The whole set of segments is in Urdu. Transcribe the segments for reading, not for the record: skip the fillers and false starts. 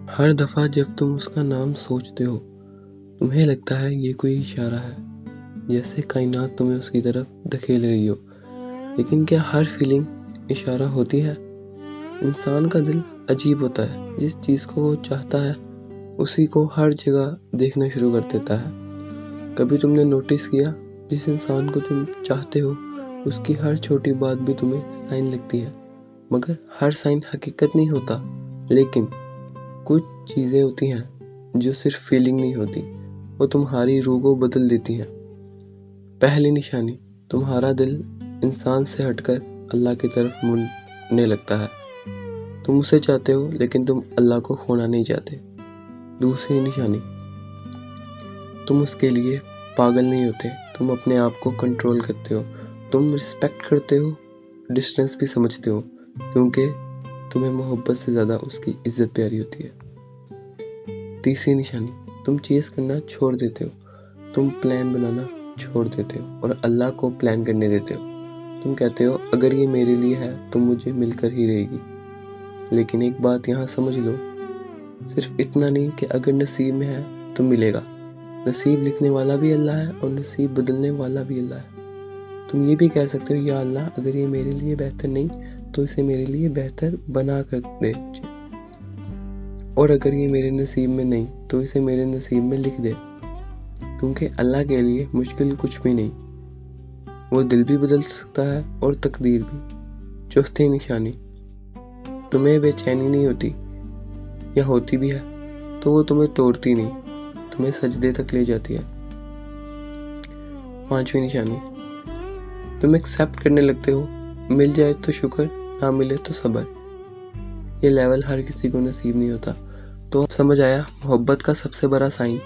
ہر دفعہ جب تم اس کا نام سوچتے ہو تمہیں لگتا ہے یہ کوئی اشارہ ہے، جیسے کائنات تمہیں اس کی طرف دھکیل رہی ہو۔ لیکن کیا ہر فیلنگ اشارہ ہوتی ہے؟ انسان کا دل عجیب ہوتا ہے، جس چیز کو وہ چاہتا ہے اسی کو ہر جگہ دیکھنا شروع کر دیتا ہے۔ کبھی تم نے نوٹس کیا جس انسان کو تم چاہتے ہو اس کی ہر چھوٹی بات بھی تمہیں سائن لگتی ہے، مگر ہر سائن حقیقت نہیں ہوتا۔ لیکن کچھ چیزیں ہوتی ہیں جو صرف فیلنگ نہیں ہوتی، وہ تمہاری روح کو بدل دیتی ہیں۔ پہلی نشانی، تمہارا دل انسان سے ہٹ کر اللہ کی طرف مڑنے لگتا ہے۔ تم اسے چاہتے ہو لیکن تم اللہ کو کھونا نہیں چاہتے۔ دوسری نشانی، تم اس کے لیے پاگل نہیں ہوتے، تم اپنے آپ کو کنٹرول کرتے ہو۔ تم رسپیکٹ کرتے ہو، ڈسٹینس بھی سمجھتے ہو، کیونکہ تمہیں محبت سے زیادہ اس کی عزت پیاری ہوتی ہے۔ تیسری نشانی، تم چیز کرنا چھوڑ دیتے ہو، تم پلان بنانا چھوڑ دیتے ہو اور اللہ کو پلان کرنے دیتے ہو۔ تم کہتے ہو اگر یہ میرے لیے ہے تو مجھے مل کر ہی رہے گی۔ لیکن ایک بات یہاں سمجھ لو، صرف اتنا نہیں کہ اگر نصیب میں ہے تو ملے گا۔ نصیب لکھنے والا بھی اللہ ہے اور نصیب بدلنے والا بھی اللہ ہے۔ تم یہ بھی کہہ سکتے ہو یا اللہ اگر یہ میرے لیے بہتر نہیں تو اسے میرے لیے بہتر بنا کر دے، اور اگر یہ میرے نصیب میں نہیں تو اسے میرے نصیب میں لکھ دے، کیونکہ اللہ کے لیے مشکل کچھ بھی نہیں۔ وہ دل بھی بدل سکتا ہے اور تقدیر بھی۔ چوتھی نشانی، تمہیں بے چینی نہیں ہوتی، یا ہوتی بھی ہے تو وہ تمہیں توڑتی نہیں، تمہیں سجدے تک لے جاتی ہے۔ پانچویں نشانی، تم ایکسیپٹ کرنے لگتے ہو، مل جائے تو شکر، نہ ملے تو صبر۔ یہ لیول ہر کسی کو نصیب نہیں ہوتا۔ تو اب سمجھ آیا، محبت کا سب سے بڑا سائن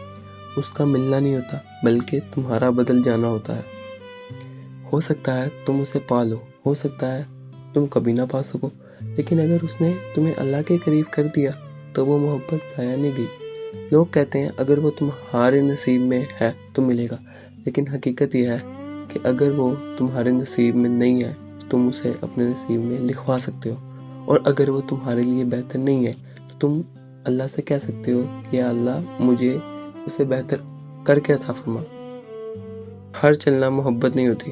اس کا ملنا نہیں ہوتا بلکہ تمہارا بدل جانا ہوتا ہے۔ ہو سکتا ہے تم اسے پا لو، ہو سکتا ہے تم کبھی نہ پا سکو، لیکن اگر اس نے تمہیں اللہ کے قریب کر دیا تو وہ محبت ضائع نہیں گئی۔ لوگ کہتے ہیں اگر وہ تمہارے نصیب میں ہے تو ملے گا، لیکن حقیقت یہ ہے کہ اگر وہ تمہارے نصیب میں نہیں ہے تو تم اسے اپنے نصیب میں لکھوا سکتے ہو، اور اگر وہ تمہارے لیے بہتر نہیں ہے تو تم اللہ سے کہہ سکتے ہو کہ یا اللہ مجھے اسے بہتر کر کے عطا فرما۔ ہر چلنا محبت نہیں ہوتی،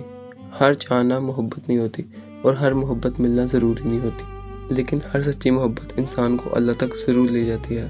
ہر چاہنا محبت نہیں ہوتی، اور ہر محبت ملنا ضروری نہیں ہوتی، لیکن ہر سچی محبت انسان کو اللہ تک ضرور لے جاتی ہے۔